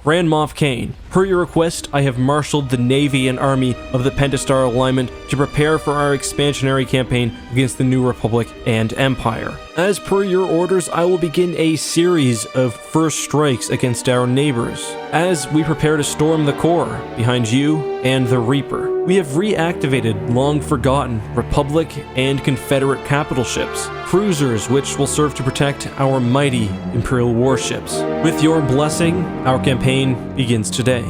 Grand Moff Kane, per your request, I have marshaled the navy and army of the Pentastar Alignment to prepare for our expansionary campaign against the New Republic and Empire. As per your orders, I will begin a series of first strikes against our neighbors, as we prepare to storm the core behind you and the Reaper. We have reactivated long-forgotten Republic and Confederate capital ships, cruisers which will serve to protect our mighty Imperial warships. With your blessing, our campaign begins today.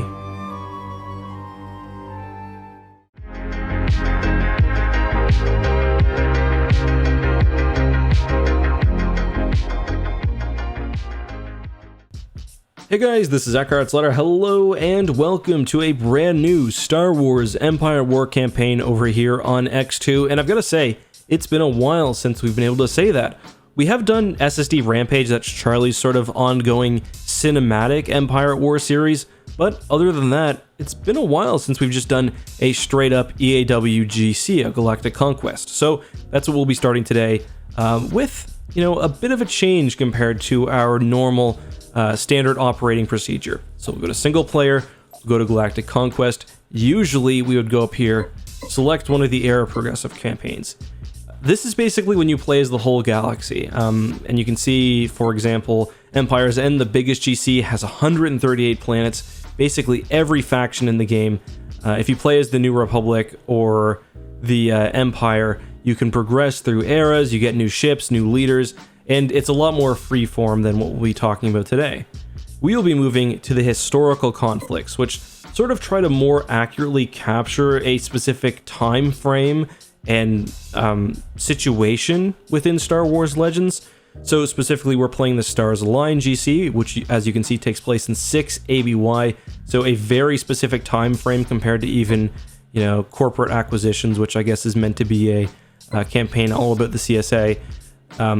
Hey guys, this is Eckhartsladder. Hello and welcome to a brand new Star Wars Empire War campaign over here on EcksToo. And I've got to say, it's been a while since we've been able to say that. We have done SSD Rampage, that's Charlie's sort of ongoing cinematic Empire War series, but other than that, it's been a while since we've just done a straight up EAWGC, a Galactic Conquest. So that's what we'll be starting today with, a bit of a change compared to our normal standard operating procedure. So we'll go to single player, we'll go to Galactic Conquest. Usually we would go up here, select one of the era progressive campaigns. This is basically when you play as the whole galaxy. And you can see, for example, Empire's End, the biggest GC, has 138 planets, basically every faction in the game. If you play as the New Republic or the Empire, you can progress through eras, you get new ships, new leaders, and it's a lot more freeform than what we'll be talking about today. We will be moving to the historical conflicts, which sort of try to more accurately capture a specific time frame and situation within Star Wars Legends. So specifically, we're playing the Stars Align GC, which, as you can see, takes place in 6 ABY, so a very specific time frame compared to even, corporate acquisitions, which I guess is meant to be a campaign all about the CSA.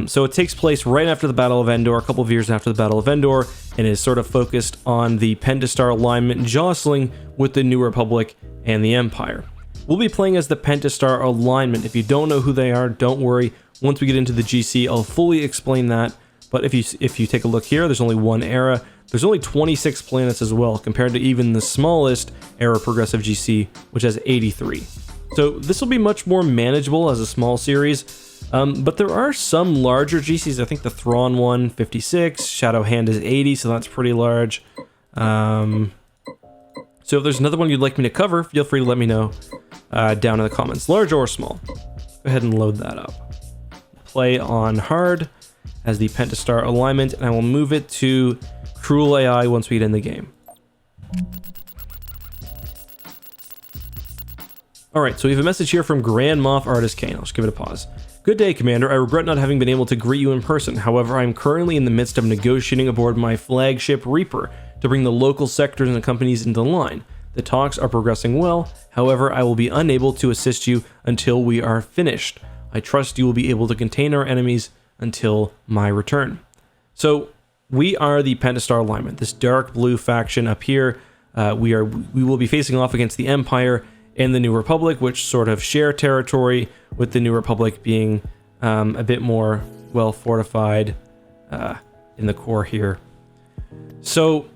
So it takes place right after the Battle of Endor, a couple of years after the Battle of Endor, and is sort of focused on the Pentastar Alignment jostling with the New Republic and the Empire. We'll be playing as the Pentastar Alignment. If you don't know who they are, don't worry. Once we get into the GC, I'll fully explain that. But if you take a look here, there's only one era. There's only 26 planets as well, compared to even the smallest era progressive GC, which has 83. So this will be much more manageable as a small series. But there are some larger GCs. I think the Thrawn one, 56, Shadow Hand is 80, so that's pretty large. So if there's another one you'd like me to cover, feel free to let me know down in the comments, large or small. Go ahead and load that up. Play on hard as the Pentastar Alignment, and I will move it to Cruel AI once we get in the game. Alright, so we have a message here from Grand Moff Artist Kane. I'll just give it a pause. Good day, Commander. I regret not having been able to greet you in person. However, I am currently in the midst of negotiating aboard my flagship Reaper to bring the local sectors and companies into line. The talks are progressing well. However, I will be unable to assist you until we are finished. I trust you will be able to contain our enemies until my return. So, we are the Pentastar Alignment, this dark blue faction up here. We will be facing off against the Empire and the New Republic, which sort of share territory, with the New Republic being a bit more well fortified in the core here. So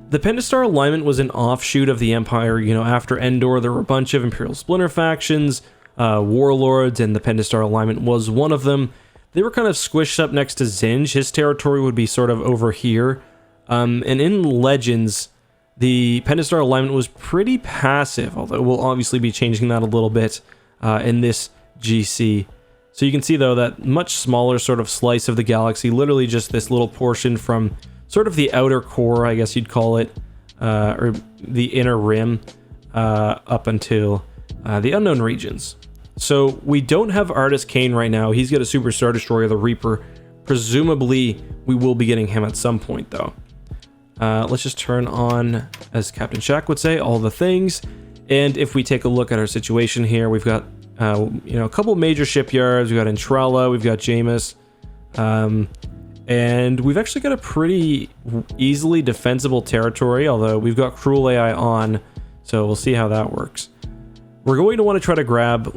the Pentastar Alignment was an offshoot of the Empire. After Endor, there were a bunch of Imperial splinter factions, warlords, and the Pentastar Alignment was one of them. They were kind of squished up next to Zinj. His territory would be sort of over here. And in Legends, the Pentastar Alignment was pretty passive, although we'll obviously be changing that a little bit in this GC. So you can see, though, that much smaller sort of slice of the galaxy, literally just this little portion from sort of the outer core, I guess you'd call it, or the inner rim, up until the unknown regions. So we don't have Artist Kane right now. He's got a Super Star Destroyer, the Reaper. Presumably, we will be getting him at some point, though. Let's just turn on, as Captain Shack would say, all the things. And if we take a look at our situation here, we've got a couple major shipyards. We've got Entrala, we've got Jameis, and we've actually got a pretty easily defensible territory, although we've got Cruel AI on, so we'll see how that works. We're going to want to try to grab,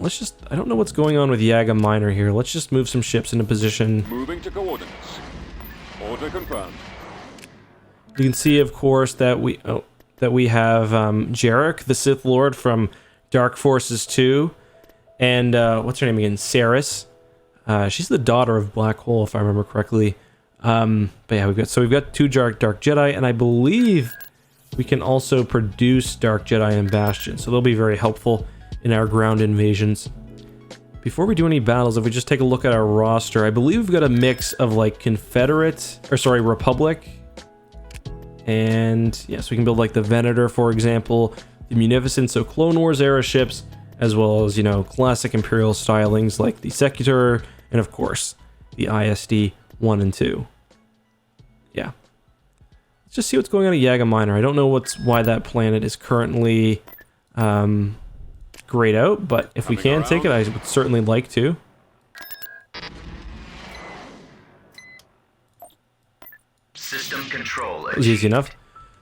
I don't know what's going on with Yaga Minor here. Let's just move some ships into position. Moving to coordinates. Order confirmed. You can see, of course, that we have Jarek, the Sith Lord from Dark Forces 2, and what's her name again? Saris. She's the daughter of Black Hole, if I remember correctly. But yeah, we've got 2 Dark Jedi, and I believe we can also produce Dark Jedi and Bastion, so they'll be very helpful in our ground invasions. Before we do any battles, if we just take a look at our roster, I believe we've got a mix of like Republic. And yes, we can build like the Venator, for example, the Munificent, so Clone Wars era ships, as well as, you know, classic Imperial stylings like the Secutor, and of course, the ISD 1 and 2. Yeah. Let's just see what's going on at Yaga Minor. I don't know why that planet is currently grayed out, but if we can take it, I would certainly like to. System control. It was easy enough.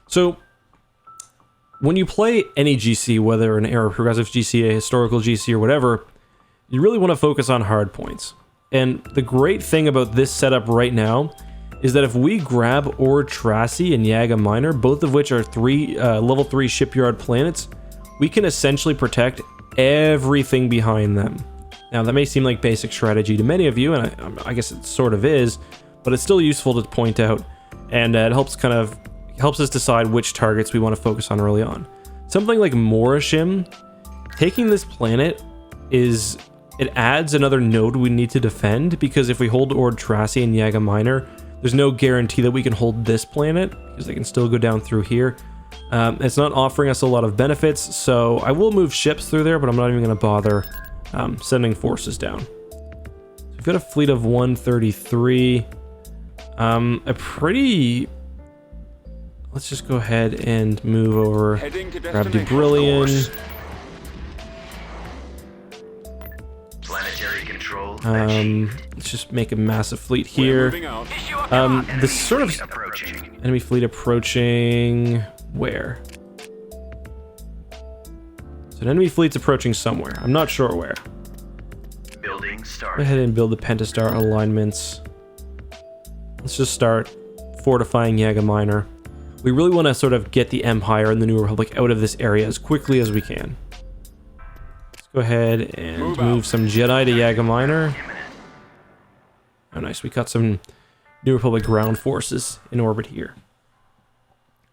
So, when you play any GC, whether an era progressive GC, a historical GC, or whatever, you really want to focus on hard points. And the great thing about this setup right now is that if we grab Ord Tracy and Yaga Minor, both of which are level 3 shipyard planets, we can essentially protect everything behind them. Now, that may seem like basic strategy to many of you, and I guess it sort of is, but it's still useful to point out, and it helps us decide which targets we want to focus on early on. Something like Morishim, taking this planet it adds another node we need to defend, because if we hold Ord Tracy and Yaga Minor, there's no guarantee that we can hold this planet, because they can still go down through here. It's not offering us a lot of benefits, so I will move ships through there, but I'm not even going to bother sending forces down. So we've got a fleet of 133. Let's just go ahead and move over. Grab Debrillion. Planetary control. Let's just make a massive fleet here. This sort of enemy fleet approaching where? So an enemy fleet's approaching somewhere. I'm not sure where. Building start. Go ahead and build the Pentastar alignments. Let's just start fortifying Yaga Minor. We really want to sort of get the Empire and the New Republic out of this area as quickly as we can. Let's go ahead and move some Jedi to Yaga Minor. Oh, nice. We got some New Republic ground forces in orbit here.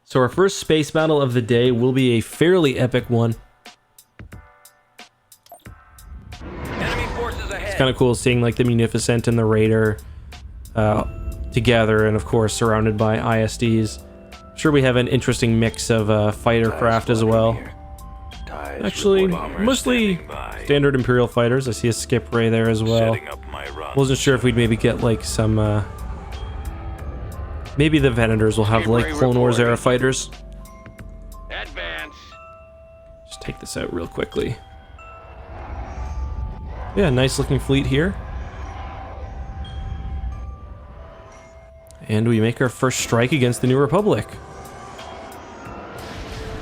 So our first space battle of the day will be a fairly epic one. It's kind of cool seeing like the Munificent and the Raider together, and of course surrounded by ISDs. I'm sure we have an interesting mix of fighter craft as well. Actually, mostly standard Imperial fighters. I see a skip ray there as well. Wasn't sure if we'd maybe get like some maybe the Venators will have like Clone Wars era fighters. Just take this out real quickly. Yeah, nice looking fleet here. And we make our first strike against the New Republic.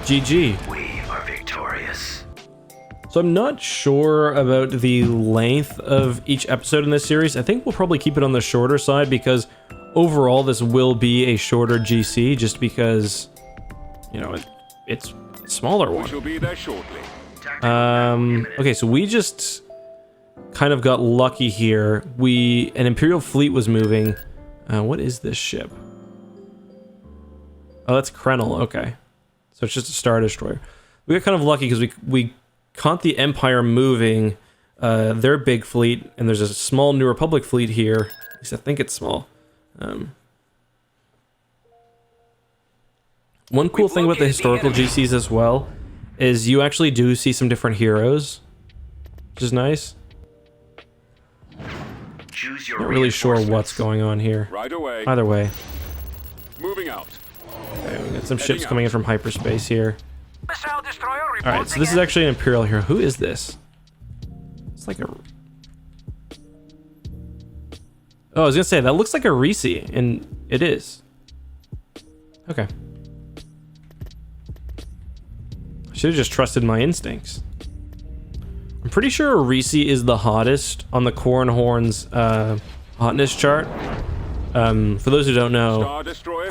GG. We are victorious. So I'm not sure about the length of each episode in this series. I think we'll probably keep it on the shorter side, because overall this will be a shorter GC, just because, you know, it's a smaller one. We'll be there shortly. Okay, so we just kind of got lucky here. An Imperial fleet was moving. What is this ship? Oh, that's Krenel. Okay, so it's just a Star Destroyer. We got kind of lucky because we caught the Empire moving their big fleet, and there's a small New Republic fleet here. At least I think it's small. One cool thing about the historical GCs as well is you actually do see some different heroes, which is nice. Not really sure what's going on here. Right away. Either way. Moving out. Okay, we got some ships coming in from hyperspace here. Alright, so this is actually an Imperial here. Who is this? It's like a... Oh, I was gonna say, that looks like a Reese, and it is. Okay. I should have just trusted my instincts. I'm pretty sure Reese is the hottest on the Corn Horns hotness chart. For those who don't know,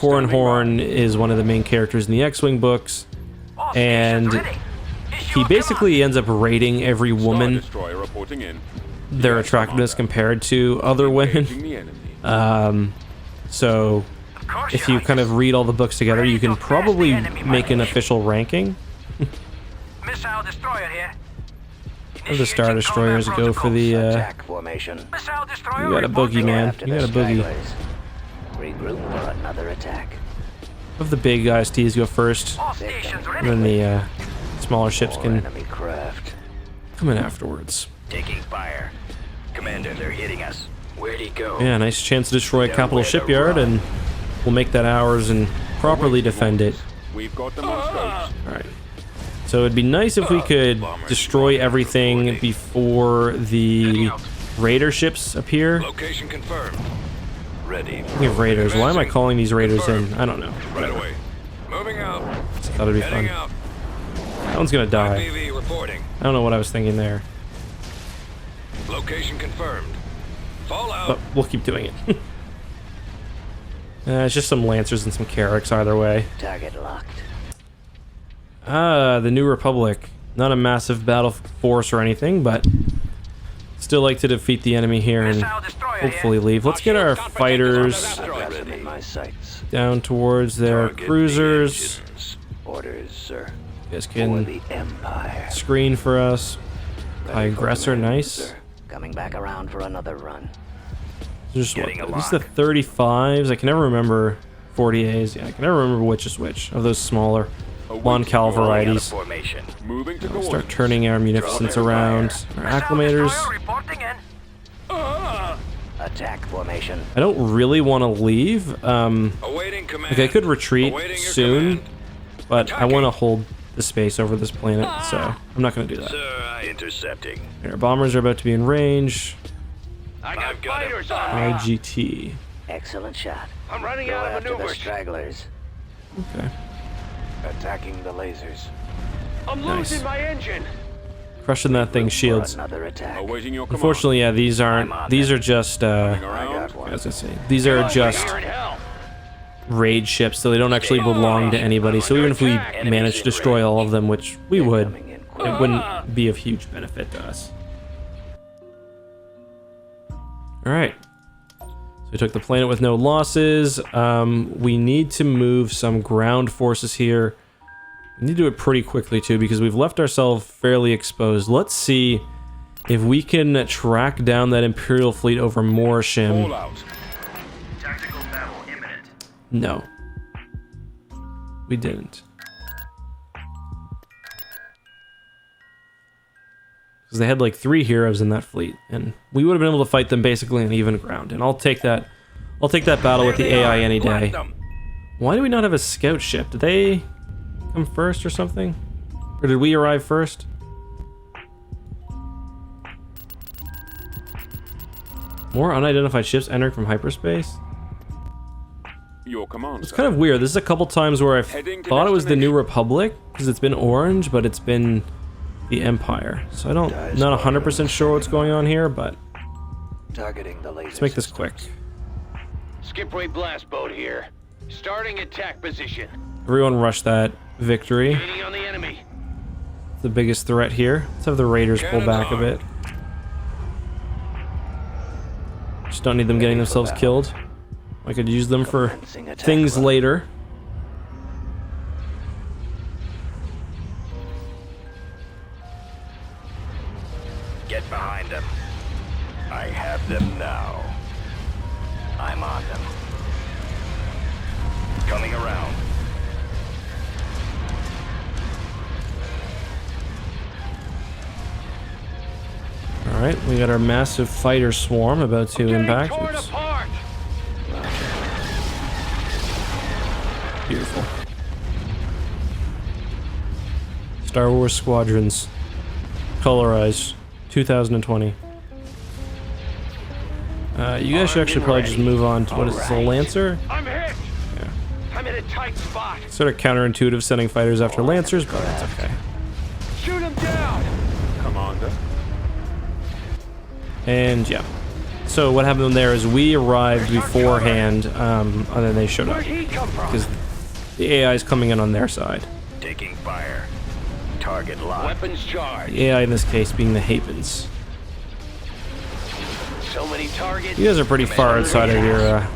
Corran Horn is one of the main characters in the X-Wing books, and he basically ends up rating every Star woman, Destroyer reporting in. their Yes, attractiveness Commander. compared to other women. Engaging the enemy. So if you kind of read all the books together, you can probably make an official ranking. Missile destroyer here. Of the Star Destroyers go for the, Attack formation. Missile destroyer you got a reporting boogie, man. After You the got a boogie. stragglers. Regroup for another attack. Of the big ISTs go first, All stations and ready. then the smaller ships More can enemy craft. come in afterwards. Taking fire. Commander, they're hitting us. Where'd he go? Yeah, nice chance to destroy a capital shipyard, and we'll make that ours and properly defend it. We've got them on scopes. Alright. So it'd be nice if we could destroy everything before the raider ships appear. Location confirmed. Ready. We have raiders. Why am I calling these raiders in? I don't know. Right away. Moving out. Thought it'd be fun. That one's gonna die. PV reporting. I don't know what I was thinking there, Location confirmed. Fallout. but we'll keep doing it. It's just some Lancers and some Carracks either way. Target locked. The New Republic. Not a massive battle force or anything, but still like to defeat the enemy here and Missile destroyer hopefully here. leave. Let's get our fighters I've got them in my sights. down towards their Target the cruisers. engines. Orders, sir. You guys For can the Empire. screen for us. High aggressor, nice. Sir. Coming back around for another run. Just what? Getting a These are the lock. 35s. I can never remember 40As. Yeah, I can never remember which is which of those smaller Mon-Cal varieties. Formation. Moving to Start coordinates. turning our munificence around. Our Missile acclimators. destroyer reporting in. Attack formation. I don't really want to leave. Awaiting command. Like I could retreat Awaiting your soon, command. but I want to hold the space over this planet, so I'm not going to do that. Sir, intercepting. Our bombers are about to be in range. I've got him. IGT. Excellent shot. I'm running Go out of after the maneuvers. stragglers. Okay. Attacking the lasers. I'm Nice. losing my engine. Crushing that thing's shields. For another attack. Awaiting your command. Unfortunately, yeah, these aren't. These are just. Coming I around. got one. As I say, these are just You're in hell. raid ships, so they don't actually belong to anybody. So even if we managed to destroy all of them, which we would, Coming in quick. it wouldn't be of huge benefit to us. All right. So we took the planet with no losses. We need to move some ground forces here. We need to do it pretty quickly too, because we've left ourselves fairly exposed. Let's see if we can track down that Imperial fleet over Morsham. Fallout. Tactical battle imminent. No. We didn't. Because they had like 3 heroes in that fleet, and we would have been able to fight them basically on even ground. And I'll take that battle with the AI any day. Why do we not have a scout ship? Did they come first or something? Or did we arrive first? More unidentified ships entering from hyperspace? Your command. It's kind of weird. This is a couple times where I Heading to thought it was the New destination. Republic, because it's been orange, but it's been the Empire. So I don't, not 100% sure what's going on here, but Targeting the lasers. let's make this quick. Skip ray blast boat here. Starting attack position. Everyone rush that victory. Hitting on the enemy. It's the biggest threat here. Let's have the Raiders pull back a bit. Just don't need them getting themselves killed. I could use them for Commencing attack things run. later. Get behind them. I have them now. I'm on them. Coming around. Alright, we got our massive fighter swarm about to impact. Torn Oops. apart. Beautiful. Star Wars Squadrons. Colorized. 2020. You guys should actually probably just move on to, what is this, a Lancer? I'm hit. I'm in a tight spot. Sort of counterintuitive sending fighters after Lancers, but it's okay. Shoot him down. Commander. And yeah. So what happened there is we arrived beforehand, and then they showed up. Where'd he come from? Because the AI is coming in on their side. Taking fire. Target locked. Weapons charged. The AI in this case being the Havens. So many targets. You guys are pretty far outside of your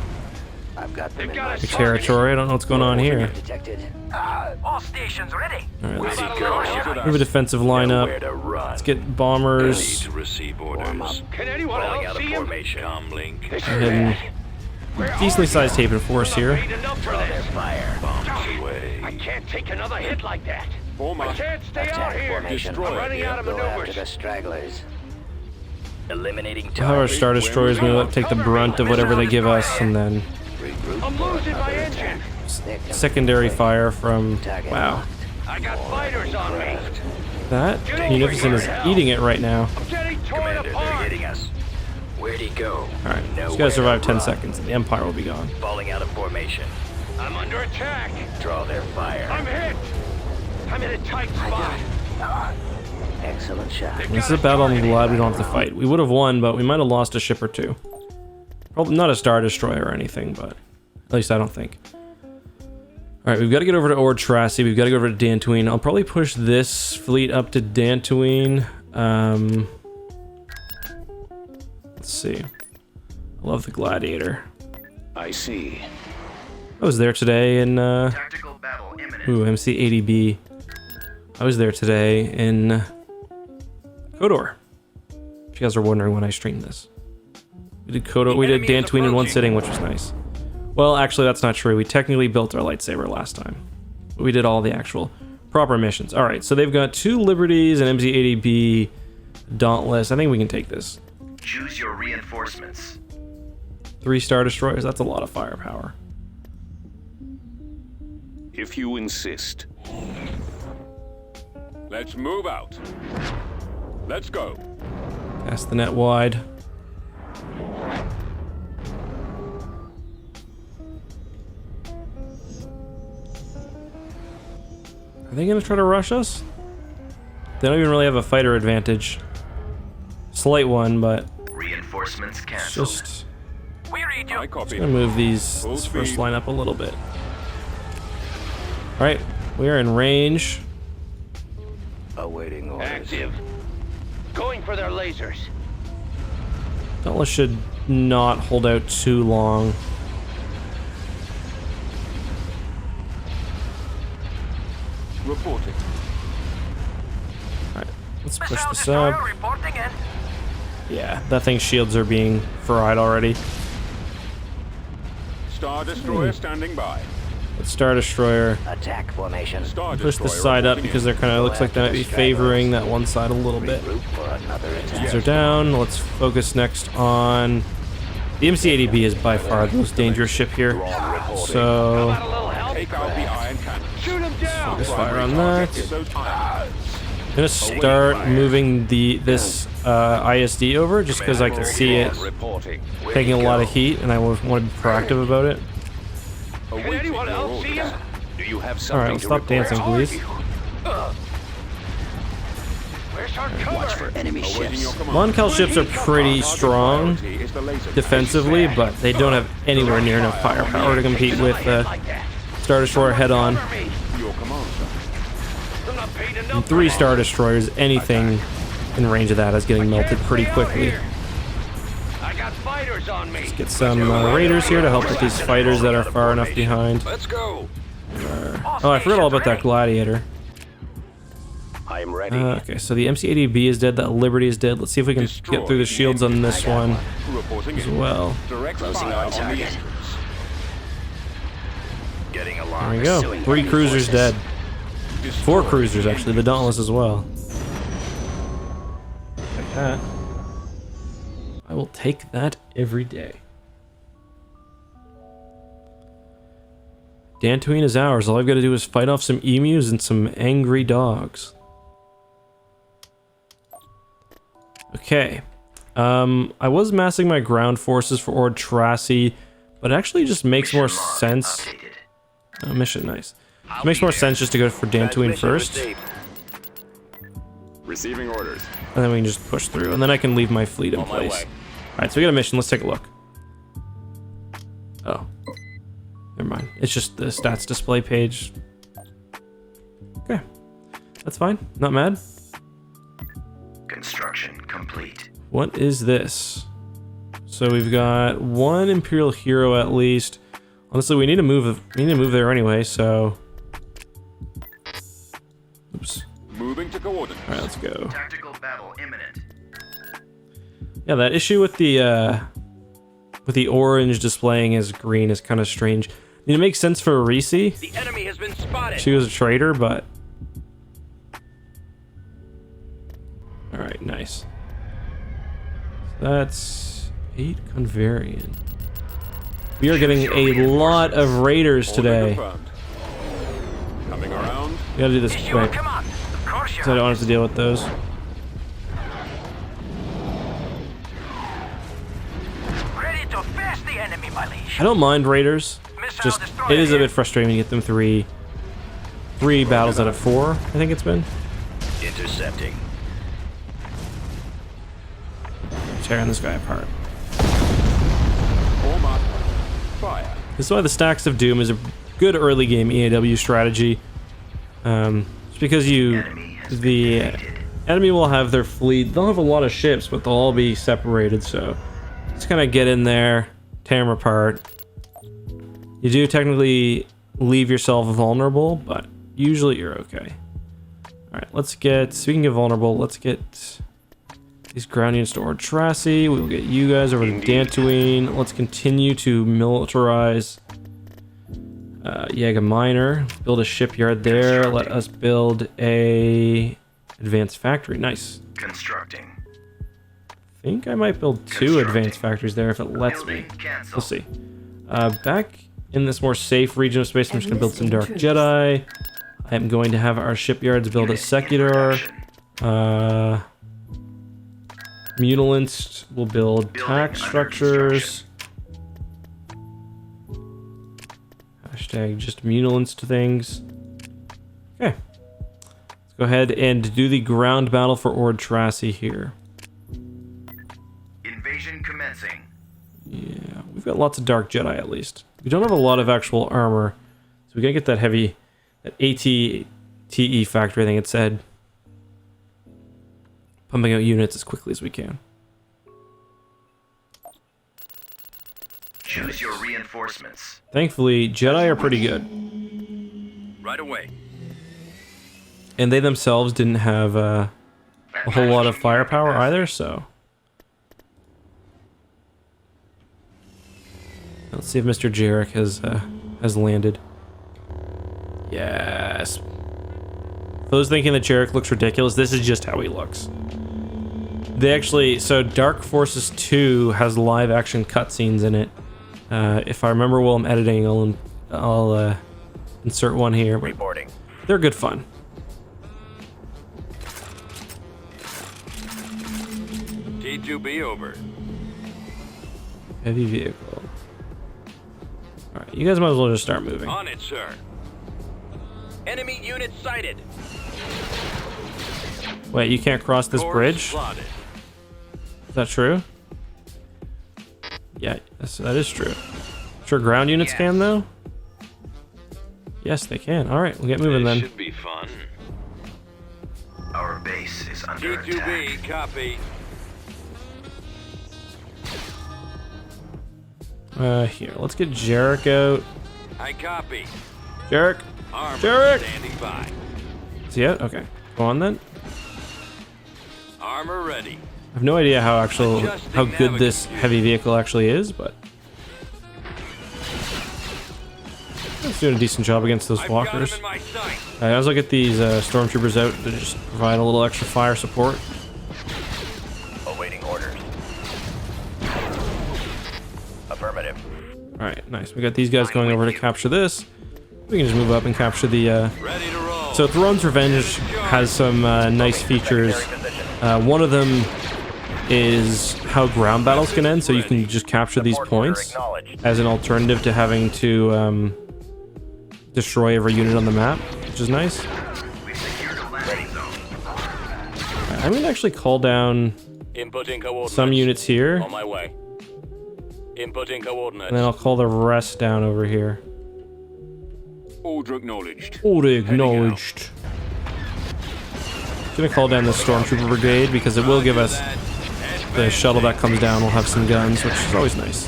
I've got them They've in got my us territory. I don't know what's going on here. detected. All stations ready. Alright, let's How about a little help? move a defensive lineup. Nowhere to run. Let's get I need bombers. to receive orders. Can anyone Falling else out of see him? formation. Comlink. This is Hidden. bad. Where are Decently you? sized Haven force I'm not here. paid enough for Draw their this. fire. Bombs away. I can't take another hit like that. Form I up. can't stay out Attack here. formation. Destroy I'm running it. out of Go after maneuvers. the stragglers. Eliminating How our target. Star Destroyers may take the brunt of whatever they give us, and then Regroup I'm for losing my another engine. attack. They're coming secondary this way. fire from, Target wow, locked. I got fighters on me. that Munificent is eating it right now. I'm getting torn Commander, they're apart. hitting us. Where'd he go? Alright, this Nowhere guy's survived to 10 run. seconds, and the Empire will be gone. Falling out of formation. I'm under attack. Draw their fire. I'm hit. I'm in a tight spot. Excellent shot. This is a battle I'm glad we don't have to fight. We would have won, but we might have lost a ship or two. Probably not a Star Destroyer or anything, but at least I don't think. Alright, we've got to get over to Eckhartsladder. We've got to go over to Dantooine. I'll probably push this fleet up to Dantooine. Let's see. I love the Gladiator. I see. I was there today in, Tactical battle imminent. ooh, MC-80B. I was there today in Kodor. If you guys are wondering when I streamed this. We did Kodor, we did Dantooine in one sitting, which was nice. Well, actually, that's not true. We technically built our lightsaber last time. But we did all the actual proper missions. All right, so they've got 2 Liberties and MZ-80B Dauntless. I think we can take this. Choose your reinforcements. 3 Star Destroyers, that's a lot of firepower. If you insist. Let's move out. Let's go. Cast the net wide. Are they gonna try to rush us? They don't even really have a fighter advantage. Slight one, but Reinforcements it's canceled. just We read you. I copy. gonna move this first line up a little bit. Alright, we are in range. Awaiting orders. Active. Going for their lasers. Dauntless should not hold out too long. Reporting. Alright, let's push Missile this destroyer up. reporting in. Yeah, that thing's shields are being fried already. Star Destroyer standing by. Let's Star Destroyer. Attack formation. Star Push Destroyer this side up reporting because in. they're kind of looks like they might be favoring that one side a little bit. Regroup for another attack. These are down. Let's focus next on the MC-80B is by far the most dangerous ship here. So Got a little help? Take out the iron cannon. Shoot him down. focus fire on Target that. is those irons. I'm gonna start moving this ISD over just because I can see it Reporting. taking a lot of heat and I want to be proactive about it. Can Awaiting anyone your else see orders. him? Do you have All something right, let's to stop report? dancing, please. Where's our cover? Watch for enemy Awaiting your ships. command. Moncal ships are pretty strong Priority is the laser. defensively, but they don't have anywhere near enough firepower to compete with Like that. Star Destroyer head-on. Cover me. Your command, sir. I'm not paid enough And for 3 that. Star Destroyers, anything in range of that is getting melted Can't pretty stay out quickly. here. I got fighters on me. Get some raiders here to help with these fighters that are far enough behind. Let's go. Oh, I forgot all about that Gladiator. I'm ready. Okay, so the MC-80B is dead, that Liberty is dead. Let's see if we can get through the shields on this one Reporting as in. well. Direct Closing fire on on the target. entrance. Getting There along. we go. Pursuing 3 enemy cruisers forces. dead. 4 cruisers, actually. The Dauntless as well. Like that. I will take that every day. Dantooine is ours. All I've got to do is fight off some emus and some angry dogs. Okay. I was massing my ground forces for Eckhartsladder, but it actually just makes more Mission log sense. updated. Mission, nice. It makes more sense just to go for Dantooine first, and Receiving orders. then we can just push through, and then I can leave my fleet in On my place. way. Alright, so we got a mission. Let's take a look. Oh. Never mind. It's just the stats display page. Okay. That's fine. Not mad. Construction complete. What is this? So we've got one Imperial hero at least. Honestly, we need to move there anyway, so... Oops. Moving to coordinates. Alright, let's go. Tactical battle imminent. Yeah, that issue with the orange displaying as green is kind of strange. I mean, it makes sense for Arisi. The enemy has been spotted. She was a traitor, but... Alright, nice. So that's 8 Convarian. We are getting a lot of raiders Order today. confirmed. Coming around. We gotta do this Issue a quick, command. Of course you so I don't have. have to deal with those. Ready to face the enemy, my liege. I don't mind raiders. Missile Just destroyer it is a here. bit frustrating to get them three battles out of 4. I think it's been Intercepting. tearing this guy apart. Form up. Fire. This is why the Stacks of Doom is a good early game EAW strategy. It's because the enemy will have their fleet. They'll have a lot of ships, but they'll all be separated. So just kind of get in there, tear them apart. You do technically leave yourself vulnerable, but usually you're okay. All right, let's get. Speaking of vulnerable, let's get these ground units to Eckhartsladder. We will get you guys over to Dantooine. Let's continue to militarize Yaga Minor. Build a shipyard there. Let us build a advanced factory. Nice. Constructing. I think I might build 2 advanced factories there if it lets me. Building cancel. We'll see. Back in this more safe region of space, I'm just going to build some Dark Jedi. I'm going to have our shipyards build a secular. Mutilants will build tax structures. Hashtag just mutilants to things. Okay. Let's go ahead and do the ground battle for Eckhartsladder here. Invasion commencing. Yeah, we've got lots of Dark Jedi at least. We don't have a lot of actual armor, so we gotta get that heavy, that ATTE factory, I think it said. Pumping out units as quickly as we can. Choose your reinforcements. Thankfully, Jedi are pretty good. Right away. And they themselves didn't have a whole lot of firepower either, so... Let's see if Mr. Jarek has landed. Yes. For those thinking that Jarek looks ridiculous, this is just how he looks. They actually... So Dark Forces 2 has live action cutscenes in it. If I remember while I'm editing, I'll insert one here. But Reporting. they're good fun. T2B over. Heavy vehicle. Alright, you guys might as well just start moving. On it, sir. Enemy unit sighted. Wait, you can't cross this Course bridge? plotted. Is that true? Yeah, that is true. Sure ground units Yes. can, though? Yes, they can. Alright, we'll get moving This then. should be fun. Our base is under attack. T2B, copy. Here, let's get Jarek out. I copy. Jarek! Armor Jarek! standing by. Is he out? Okay. Go on then. Armor ready. I have no idea how Adjusting good this navigation. heavy vehicle actually is, but... It's doing a decent job against those I've got him walkers. in my sight. I also get these stormtroopers out to just provide a little extra fire support. Awaiting orders. Affirmative. Alright, nice. We got these guys going over to capture this. We can just move up and capture the... Ready to roll. So Thrawn's Revenge has some nice features. One of them is how ground battles can end, so you can just capture these points as an alternative to having to destroy every unit on the map, which is nice. We've secured a landing zone. I'm going to actually call down Inputting coordinates. some units here, On my way. Inputting coordinates. and then I'll call the rest down over here. Order acknowledged. Order acknowledged. Gonna call down the Stormtrooper Brigade because it will give us the shuttle that comes down. Will have some guns, which is always nice.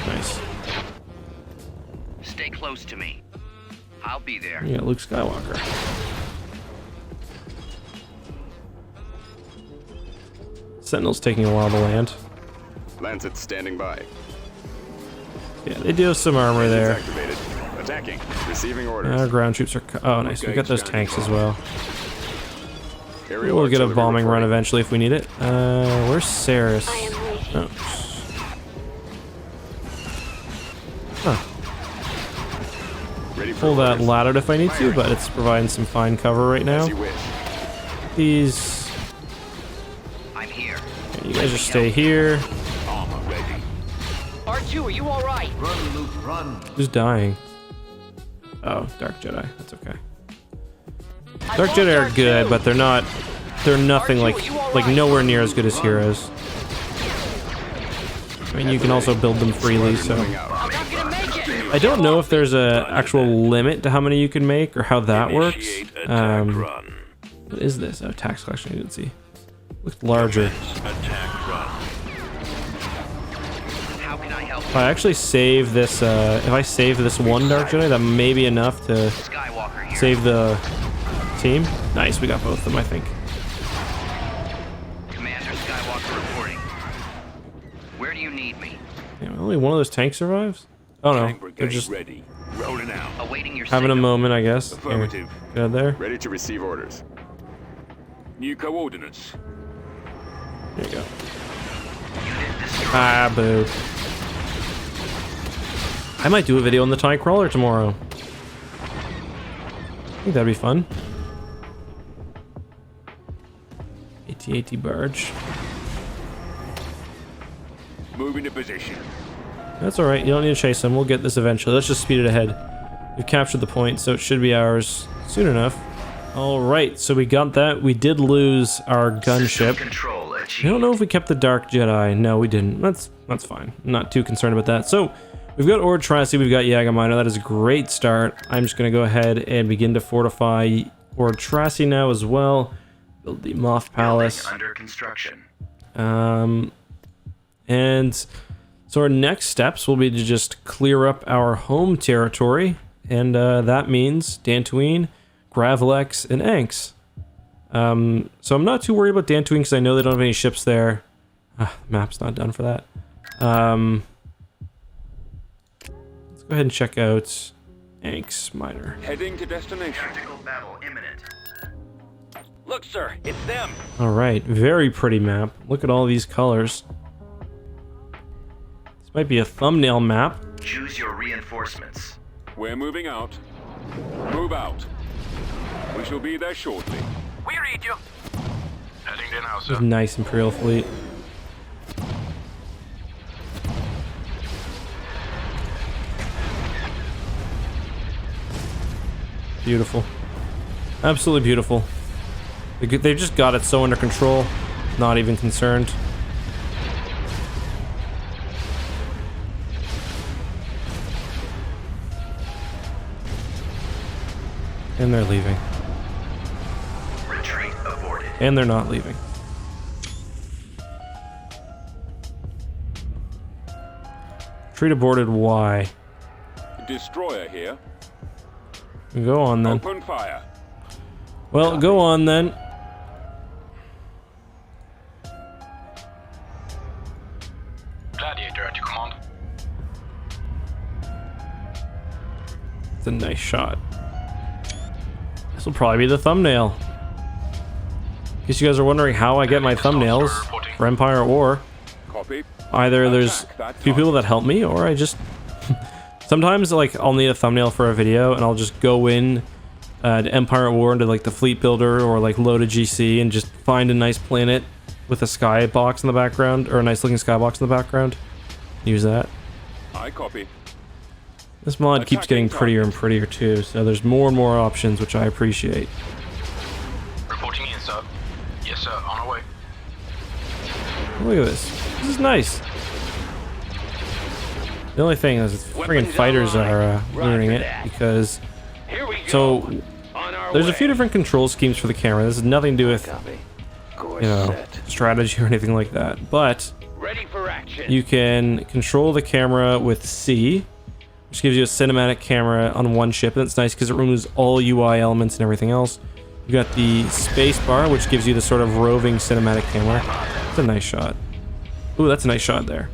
Nice. Stay close to me. I'll be there. Yeah, Luke Skywalker. Sentinel's taking a while to land. Lancet standing by. Yeah, they do have some armor there. Activated. Attacking. Receiving orders. Our ground troops are. Oh, nice. We got those tanks as well. Aerial We'll get a artillery bombing run reporting. eventually if we need it. Where's Saris? Oh. Huh. Ready for Pull that orders. ladder if I need to, but it's providing some fine cover right now. As you wish. These. I'm here. You guys just stay here. Armor ready. R2, are you alright? Run, Luke, run. Who's dying? Oh, Dark Jedi. That's okay. Dark Jedi are good, but they're not. They're nothing like nowhere near as good as heroes. I mean, you can also build them freely, so. Moving out. I'm not gonna make it! I don't know if there's a actual limit to how many you can make or how that works. Initiate attack run. What is this? Oh, tax collection agency. Looked larger. Attack run. How can I help? If I actually save this, if I save this one Dark Jedi, that may be enough to Skywalker here. save the team. Nice, we got both of them, I think. Commander Skywalker reporting. Where do you need me? Yeah, only one of those tanks survives? Oh no, Tank they're brigade just ready. Rolling out. Awaiting your having a signal. moment, I guess. Here, Affirmative. get out there. Ready to receive orders. New coordinates. There you go. Ah, boo. I might do a video on the TIE Crawler tomorrow. I think that'd be fun. AT-AT barge. Moving to position. That's alright, you don't need to chase them. We'll get this eventually. Let's just speed it ahead. We've captured the point, so it should be ours soon enough. Alright, so we got that. We did lose our gunship. Control I achieved. don't know if we kept the Dark Jedi. No, we didn't. That's fine. I'm not too concerned about that. So, we've got Ord Tracy, we've got Yaga Minor. That is a great start. I'm just going to go ahead and begin to fortify Ord Tracy now as well. Build the Moth Palace. Building under construction. And so our next steps will be to just clear up our home territory. And that means Dantooine, Gravelex, and Anks. So I'm not too worried about Dantooine because I know they don't have any ships there. The map's not done for that. Let's go ahead and check out Anks Minor. Heading to destination. Tactical battle imminent. Look, sir, it's them. All right, very pretty map. Look at all these colors. This might be a thumbnail map. Choose your reinforcements. We're moving out. Move out. We shall be there shortly. We read you. Heading to now, sir. Nice Imperial fleet. Beautiful. Absolutely beautiful. They just got it so under control. Not even concerned. And they're leaving. Retreat aborted. And they're not leaving. Retreat aborted, why? Destroyer here. Go on then. Open fire. Well, go on then. Gladiator at your command. It's a nice shot. This will probably be the thumbnail. In case you guys are wondering how I get my thumbnails for Empire at War, Copy. either there's a few people that help me, or I just... Sometimes, like, I'll need a thumbnail for a video, and I'll just go in to Empire at War into, like, the Fleet Builder, or, like, load a GC, and just find a nice planet with a skybox in the background, or a nice-looking skybox in the background. Use that. I copy. This mod keeps getting prettier and prettier, too, so there's more and more options, which I appreciate. Reporting in, sir. Yes, sir. On our way. Look at this. This is nice. The only thing is, friggin' fighters are ruining it because. Here we go. So On our there's a way. few different control schemes for the camera. This has nothing to do with, Copy. Course you know, set. strategy or anything like that. But Ready for action. you can control the camera with C, which gives you a cinematic camera on one ship, and it's nice because it removes all UI elements and everything else. You got the space bar, which gives you the sort of roving cinematic camera. That's a nice shot. Ooh, that's a nice shot there.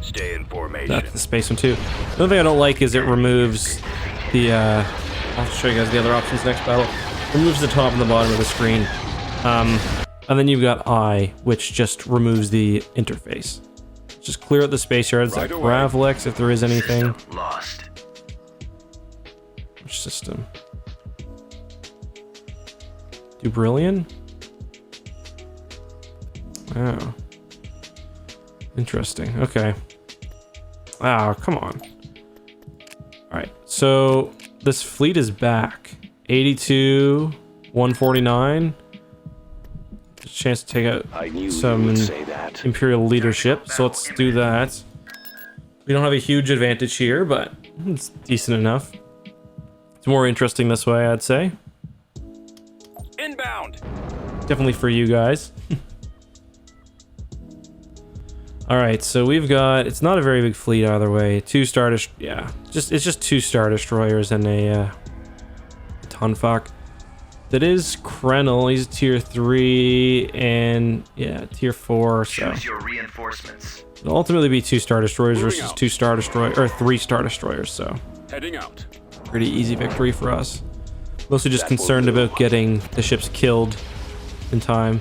Stay in formation. That's the space one too. The other thing I don't like is it removes the. I'll show you guys the other options next battle. Removes the top and the bottom of the screen. And then you've got I, which just removes the interface. Just clear out the space yards, Right like away. Gravlex if there is anything. System lost. Which system? Dubrillion? Wow. Interesting. Okay. Ah, come on. Alright, so this fleet is back. 82, 149. There's a chance to take out some Imperial leadership, so let's do that. We don't have a huge advantage here, but it's decent enough. It's more interesting this way, I'd say. Inbound. Definitely for you guys. Alright, so we've got, it's not a very big fleet either way. Two Star Destroyers, yeah. It's just two Star Destroyers and a Tonfak. That is Krenel, he's tier 3 and yeah, tier 4, so. Choose your reinforcements. It'll ultimately be two Star Destroyers Moving versus out. two Star Destroyers, or 3 Star Destroyers, so. Heading out. Pretty easy victory for us. Mostly just concerned about getting the ships killed in time.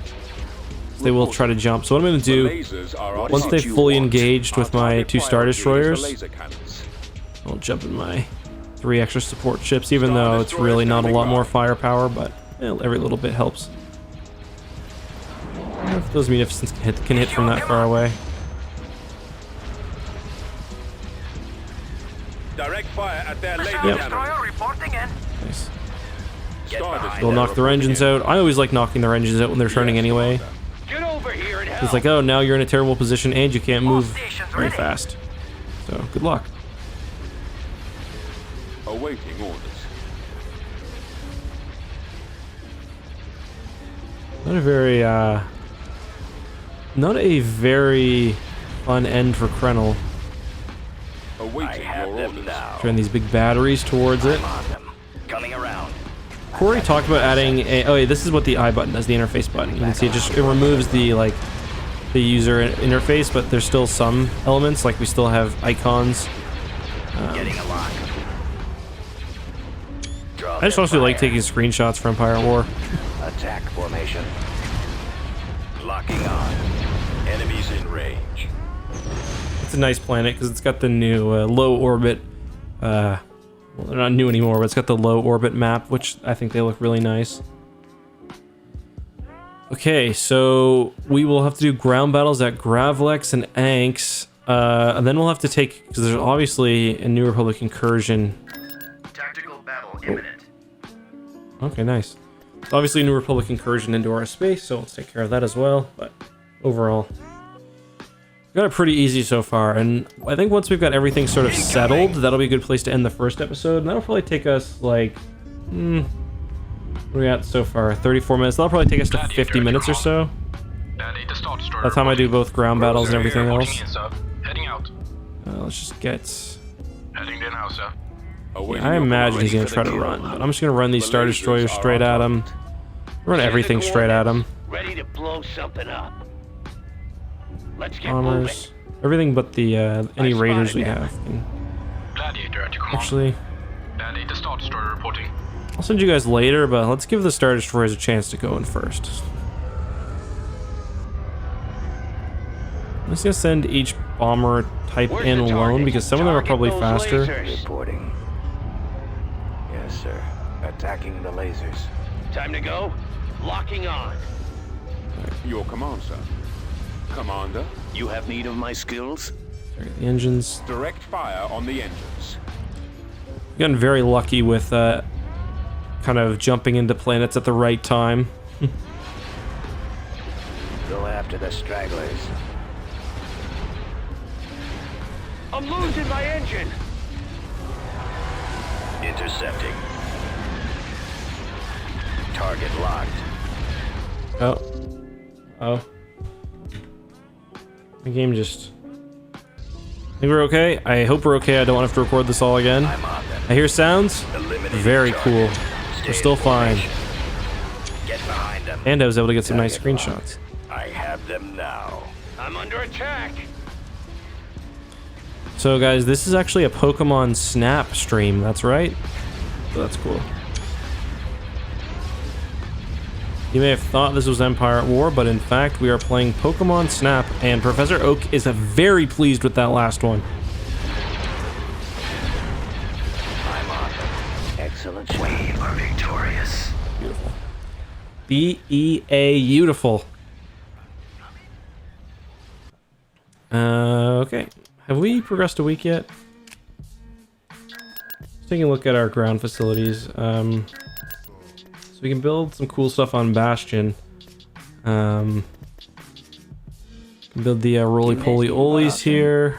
So they will try to jump. So what I'm going to The do, lasers are on once they've fully engaged with my target two Star priority is the Destroyers, laser cannons. I'll jump in my 3 extra support ships, even though it's really not a lot more firepower, but every little bit helps. I wonder if those munificents can hit from that far away. Direct fire at their laser Yep. cannons. reporting in. Nice. Get behind They'll them. knock their engines out. I always like knocking their engines out when they're turning anyway. Get over here and help. It's like, oh, now you're in a terrible position and you can't move stations very ready. fast. So, good luck. Awaiting orders. Not a very fun end for Krenel. I Awaiting have your them orders. now. Turn these big batteries towards it. I'm on them. Coming around. Corey talked about adding a. Oh, yeah, this is what the I button does, the interface button. You can see it removes the the user interface, but there's still some elements, like we still have icons. Getting a lock. I just honestly like taking screenshots for Empire at War. Attack formation. Locking on. Enemies in range. It's a nice planet because it's got the new low orbit. Well, they're not new anymore, but it's got the low orbit map, which I think they look really nice. Okay, so we will have to do ground battles at Gravlex and Anx, and then we'll have to take, because there's obviously a New Republic incursion. Tactical battle imminent. Okay, nice. So obviously, a New Republic incursion into our space, so let's take care of that as well. But overall, we got it pretty easy so far, and I think once we've got everything sort of settled, that'll be a good place to end the first episode. And that'll probably take us like, what are we at so far? 34 minutes. That'll probably take us to 50 minutes or so. By the time I do both ground battles and everything else. Heading out. Let's just get. Heading in house, sir. Awaiting I your imagine he's orders. gonna try to run, but I'm just gonna run these Star Destroyers straight at him. Run everything straight at him. Ready to blow something up. Let's get Bombers, everything but the any raiders we have. And Gladiator at your command. actually, Gladiator Star Destroyer reporting. I'll send you guys later, but let's give the Star Destroyers a chance to go in first. I'm just gonna send each bomber type Where's in the alone target? because some of them are Target probably those faster. lasers. Reporting. Yes, sir. Attacking the lasers. Time to go. Locking on. Your command, sir. Commander, You have need of my skills? Target the engines. direct fire on the engines. Gotten very lucky with kind of jumping into planets at the right time. Go after the stragglers. I'm losing my engine. Intercepting. Target locked. Oh. Oh. The game just... I think we're okay. I hope we're okay. I don't have to record this all again. I'm on them. I hear sounds. Eliminating Very cool. target. We're Stay still in fine. formation. Get behind them. And I was able to get some nice Target screenshots. locked. I have them now. I'm under attack. So guys, this is actually a Pokemon Snap stream. That's right. So that's cool. You may have thought this was Empire at War, but in fact, we are playing Pokemon Snap, and Professor Oak is very pleased with that last one. I'm on them. Excellent. We are victorious. Beautiful. B-E-A beautiful. Okay. Have we progressed a week yet? Just taking a look at our ground facilities. So we can build some cool stuff on Bastion. Can build the roly-poly-olies here.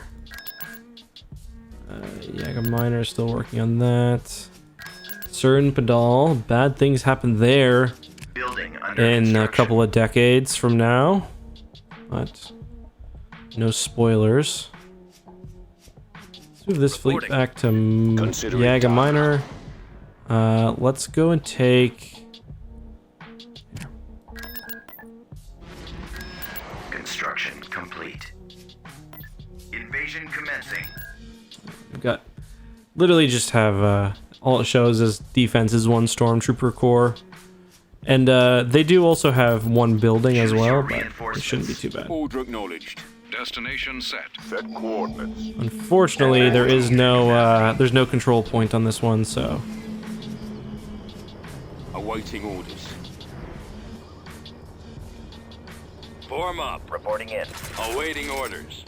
Yaga Miner is still working on that. Cern Pedal. Bad things happen there Building under in a construction. couple of decades from now. But no spoilers. Let's move this fleet back to Yaga Miner. Let's go and take... Construction complete. Invasion commencing. We've got... Literally just have... all it shows is defense is one stormtrooper corps. And they do also have one building as well, but it shouldn't be too bad. Order acknowledged. Destination set. Set coordinates. Unfortunately, there is no there's no control point on this one, so Awaiting orders. Form up. Reporting in. Awaiting orders.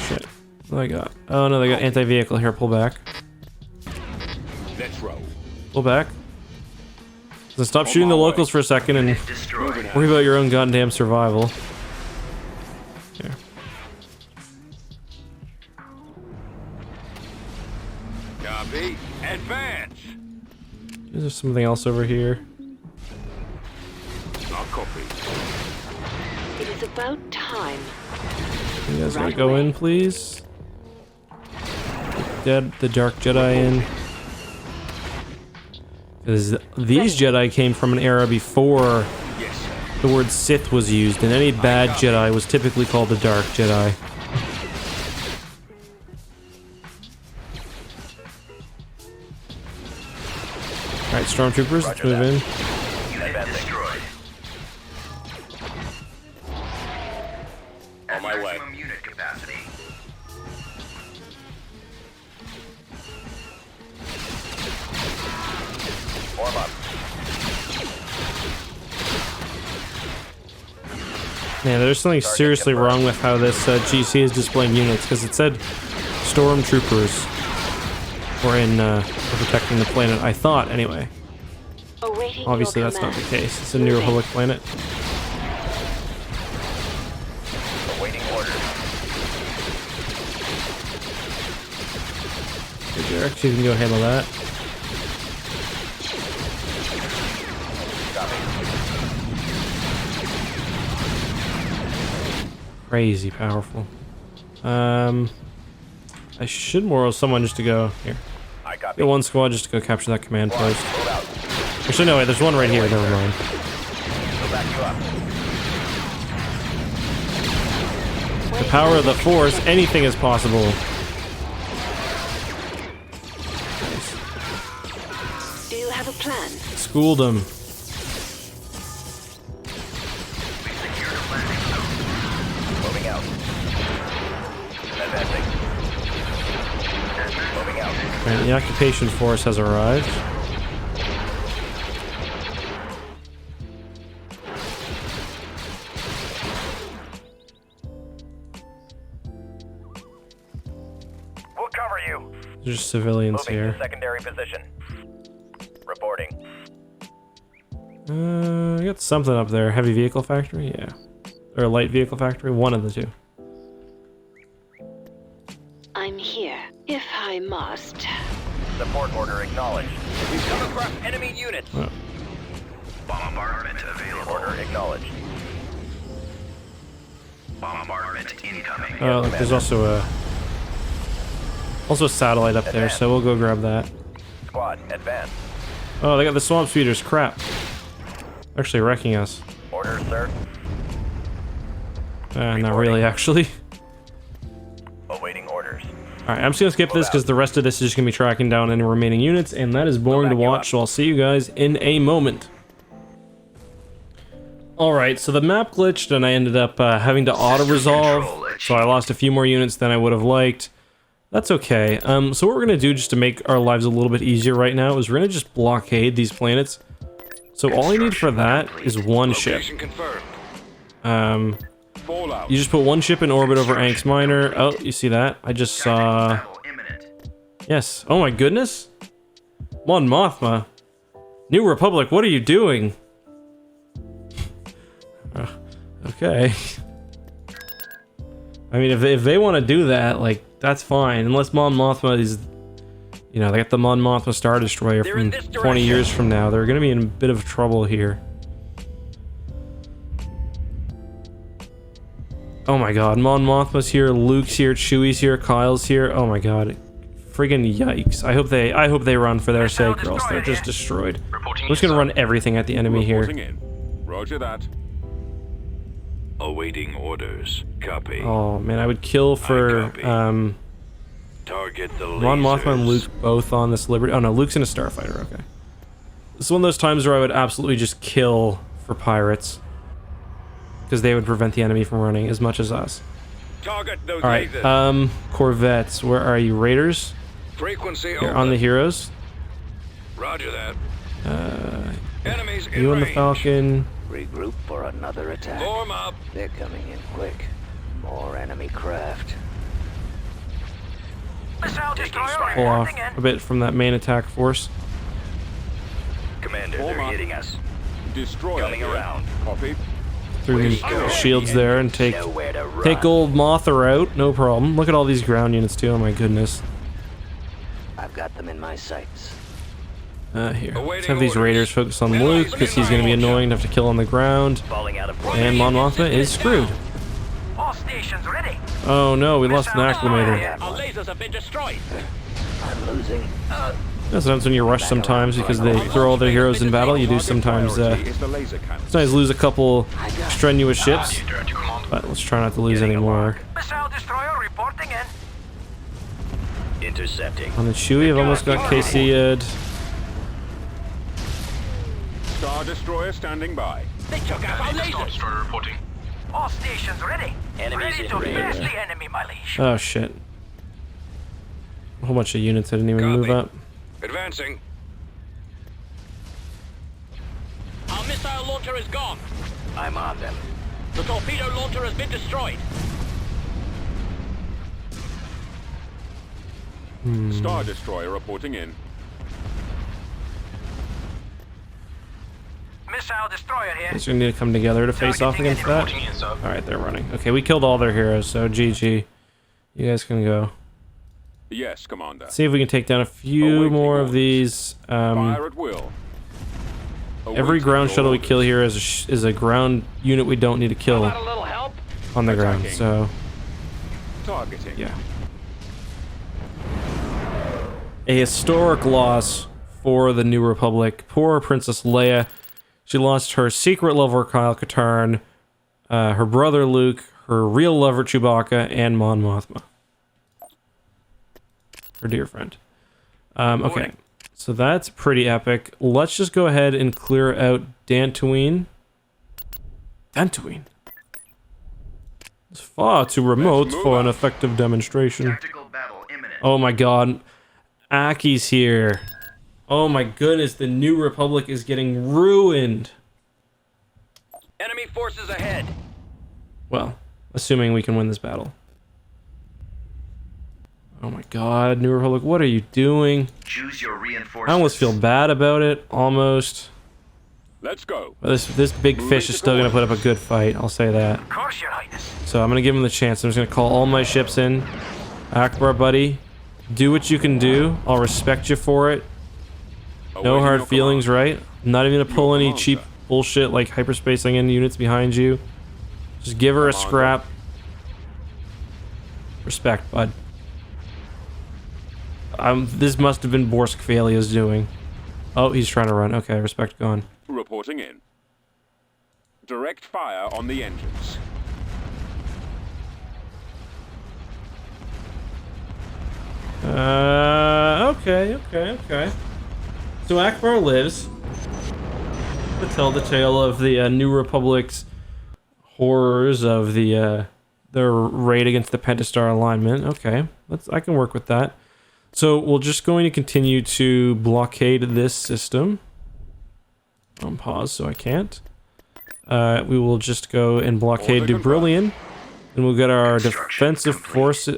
shit. What do I got? Oh no, they got anti-vehicle here. Pull back. Let's roll. Pull back. So stop shooting the locals for a second and Destroyed. worry about your own goddamn survival. Here. Copy. Advance. Is there something else over here? I'll copy. It is about time. You guys want to go in, please? The Dark Jedi in. Because these Jedi came from an era before Yes, sir. the word Sith was used, and any bad Jedi was typically called the Dark Jedi. Alright, Stormtroopers, let's move in. Unit destroyed. On my way. Maximum unit capacity. Form up. Man, there's something seriously wrong with how this GC is displaying units, because it said Stormtroopers were in were protecting the planet, I thought, anyway. Awaiting Obviously, your that's not the command. case. It's a New Republic planet. Awaiting orders. Hey, Jarek, you can go handle that. Crazy powerful. I should moral someone just to go here. I copy. Get one squad just to go capture that command post. Move out. Actually, no, wait, there's one right here. Never mind. We'll back you up. The power of the Force, anything is possible. Do you have a plan? Schooled him. Moving out. Advancing. Moving out. Right, the occupation force has arrived. We'll cover you. There's just civilians Moving here. to secondary position. Reporting. I got something up there. Heavy vehicle factory? Yeah. Or light vehicle factory? One of the two. I'm here, if I must. Support order acknowledged. We've come across enemy units. Oh. Bombardment available. Order acknowledged. Bombardment incoming. Oh, look, there's also a satellite up there, so we'll go grab that. Squad, advance. Oh, they got the swamp speeders. Crap. Actually wrecking us. Order, sir. Not really, actually. Awaiting orders. Alright, I'm just gonna skip this because the rest of this is just gonna be tracking down any remaining units, and that is boring to watch, so I'll see you guys in a moment. Alright, so the map glitched and I ended up having to auto-resolve, so I lost a few more units than I would have liked. That's okay. So what we're gonna do just to make our lives a little bit easier right now is we're gonna just blockade these planets. So all I need for that is one ship. Location confirmed. Fallout. You just put one ship in orbit over Ankh Minor. Oh, you see that? I just saw... Battle imminent. Yes. Oh my goodness. Mon Mothma. New Republic, what are you doing? Okay. I mean, if they want to do that, like, that's fine. Unless Mon Mothma is... You know, they got the Mon Mothma Star Destroyer from 20 years from now. They're going to be in a bit of trouble here. Oh my god, Mon Mothma's here, Luke's here, Chewie's here, Kyle's here. Oh my god. Friggin' yikes. I hope they run for their sake, or else they're just destroyed. I'm just gonna run everything at the enemy here. Reporting in. Roger that. Awaiting orders. Copy. Oh man, I would kill for Target the lasers. Mon Mothma and Luke both on this Liberty. Oh no, Luke's in a starfighter, okay. This is one of those times where I would absolutely just kill for pirates. Because they would prevent the enemy from running as much as us. Target those Alright, lasers. Corvettes, where are you? Raiders? Frequency Here, over. on the heroes. Roger that. Enemies in You and the range. Falcon. Regroup for another attack. Form up. They're coming in quick. More enemy craft. Pull off a bit from that main attack force. Commander, Form they're up. hitting us. Destroyer. Coming here. around. Copy. Through the shields there and take Nowhere to run. take old Mothra out, no problem. Look at all these ground units too, oh my goodness. I've got them in my sights. Here. Let's Awaiting have these orders. raiders focus on Luke, because he's going to be annoying to have to kill on the ground. Falling out of And Mon Mothma is screwed. All stations ready. Oh no, we lost an acclimator. Our lasers have been destroyed. I'm losing. That's when you rush sometimes because they throw all their heroes in battle. You do sometimes, Is the laser cannon. sometimes lose a couple strenuous ships. Gladiator at your command. But let's try not to lose any more. Missile destroyer reporting in. Intercepting. On the Chewie, I've almost got KC'd. Star Destroyer standing by. They took out our Gladiator Star lasers. Destroyer reporting. All stations ready. Enemies Ready in to range. face the enemy, my liege. Oh shit. A whole bunch of units I didn't even move Copy. up. Advancing. Our missile launcher is gone. I'm on them. The torpedo launcher has been destroyed. Star Destroyer reporting in. Missile destroyer here. Guys are gonna need to come together to face off against that. Reporting in, sir. Alright, they're running. Okay, we killed all their heroes, so GG. You guys can go. Yes, Commander. See if we can take down a few Awaiting more of orders. these. Fire at will. Every Awaiting ground shuttle we orders. kill here is a ground unit we don't need to kill Want a little help? on the ground, Attacking. so Targeting. yeah. A historic loss for the New Republic. Poor Princess Leia. She lost her secret lover Kyle Katarn, her brother Luke, her real lover Chewbacca, and Mon Mothma. Her dear friend. Okay, so that's pretty epic. Let's just go ahead and clear out Dantooine. Dantooine? It's far too remote move for an out. effective demonstration. Tactical battle imminent. Oh my god. Aki's here. Oh my goodness, the New Republic is getting ruined. Enemy forces ahead. Well, assuming we can win this battle. Oh my god, New Republic, what are you doing? Choose your reinforcements. I almost feel bad about it, almost. Let's go. But this big fish is still gonna put up a good fight. I'll say that. Of course, Your Highness. So I'm gonna give him the chance. I'm just gonna call all my ships in. Akbar, buddy, do what you can do. I'll respect you for it. No Awaiting hard your feelings, command. right? I'm not even gonna pull any command, cheap sir. bullshit like hyperspacing in units behind you. Just give her a Commander. scrap. Respect, bud. This must have been Borsk Phalia's doing. Oh, he's trying to run. Okay, respect gone. Reporting in. Direct fire on the engines. Okay. So Akbar lives to tell the tale of the New Republic's horrors of the their raid against the Pentastar Alignment. Okay, I can work with that. So we're just going to continue to blockade this system. On pause, so I can't. We will just go and blockade Order Dubrillion, and we'll get our Construction defensive complete. forces.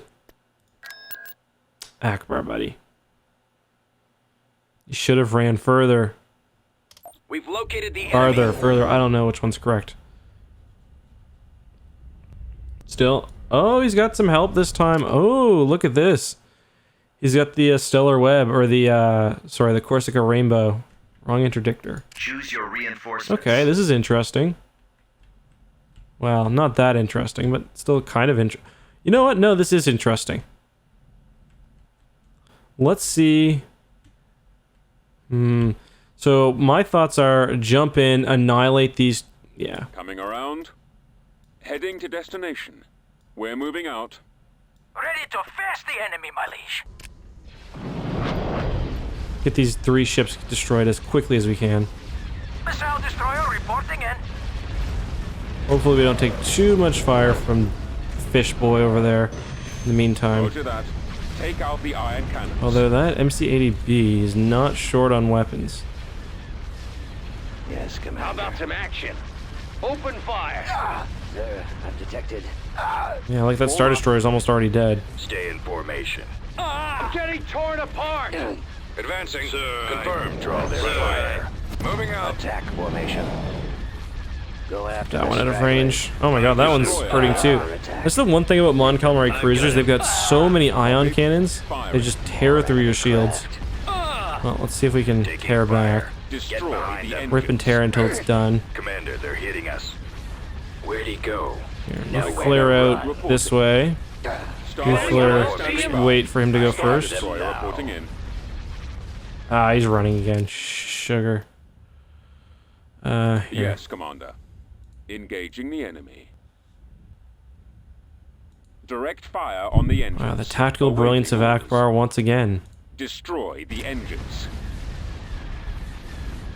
Akbar, buddy. You should have ran further. We've located the Further. I don't know which one's correct. Still. Oh, he's got some help this time. Oh, look at this. He's got the Stellar Web, or the, sorry, the Corsica Rainbow. Wrong interdictor. Choose your reinforcements. Okay, this is interesting. Well, not that interesting, but still kind of interesting. You know what? No, this is interesting. Let's see. So my thoughts are jump in, annihilate these. Yeah. Coming around. Heading to destination. We're moving out. Ready to face the enemy, my liege. Get these 3 ships destroyed as quickly as we can. Missile destroyer reporting in. Hopefully we don't take too much fire from Fish Boy over there in the meantime. Roger that. Take out the iron cannons. Although that MC-80B is not short on weapons. Yes, Commander. How about some action? Open fire. There, I've detected. Yeah, like that Star Destroyer is almost already dead. Stay in formation. I'm getting torn apart. Advancing. Confirmed. Draw their fire. Moving out. Attack formation. Go after That the one out of straggler. range. Oh my god, that one's hurting too. That's the one thing about Mon Calamari cruisers. They've got so many ion cannons. They just tear through your shields. Well, let's see if we can tear back. Destroy behind the them. engines. Rip and tear until it's done. Commander, they're hitting us. Where'd he go? Here, we'll flare out this way. We'll flare. Wait for him to go first. Destroyer reporting in. Ah, he's running again. Sugar. Here. Yes, Commander. Engaging the enemy. Direct fire on the engines. Wow, the tactical Awaiting brilliance of orders. Akbar once again. Destroy the engines.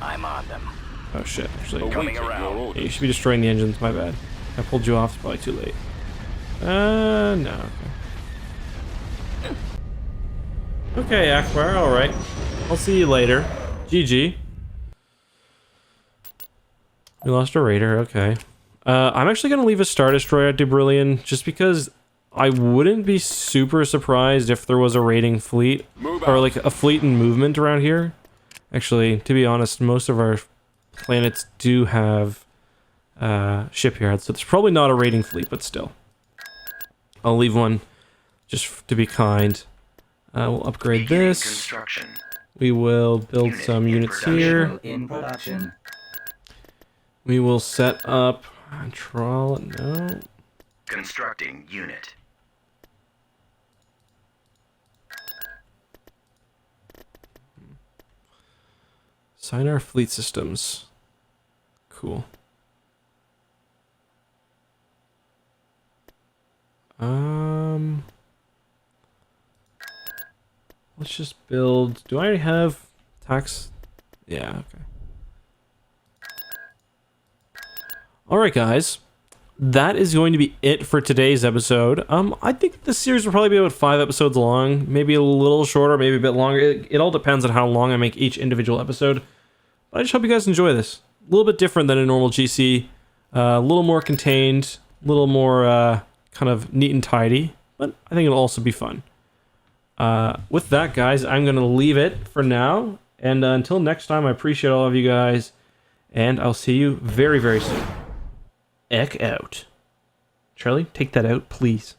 I'm on them. Oh shit, actually. Awaiting your around. Yeah, orders. you should be destroying the engines, my bad. I pulled you off, it's probably too late. No, okay. Okay, Akbar, alright. I'll see you later. GG. We lost a raider, okay. I'm actually gonna leave a Star Destroyer at Dubrillion, just because I wouldn't be super surprised if there was a raiding fleet, Move or out. like a fleet in movement around here. Actually, to be honest, most of our planets do have shipyards, so it's probably not a raiding fleet, but still. I'll leave one just to be kind. We'll upgrade Beginning this. Construction. We will build Unit some in units production. here. In production. We will set up Thrawn. No. Constructing unit. Sign our fleet systems. Cool. Let's just build. Do I already have tax? Yeah, okay. Alright, guys. That is going to be it for today's episode. I think this series will probably be about 5 episodes long. Maybe a little shorter, maybe a bit longer. It all depends on how long I make each individual episode. But I just hope you guys enjoy this. A little bit different than a normal GC. A little more contained. A little more kind of neat and tidy. But I think it'll also be fun. With that, guys, I'm going to leave it for now. And until next time, I appreciate all of you guys. and I'll see you very, very soon. Eck out. Charlie, take that out, please.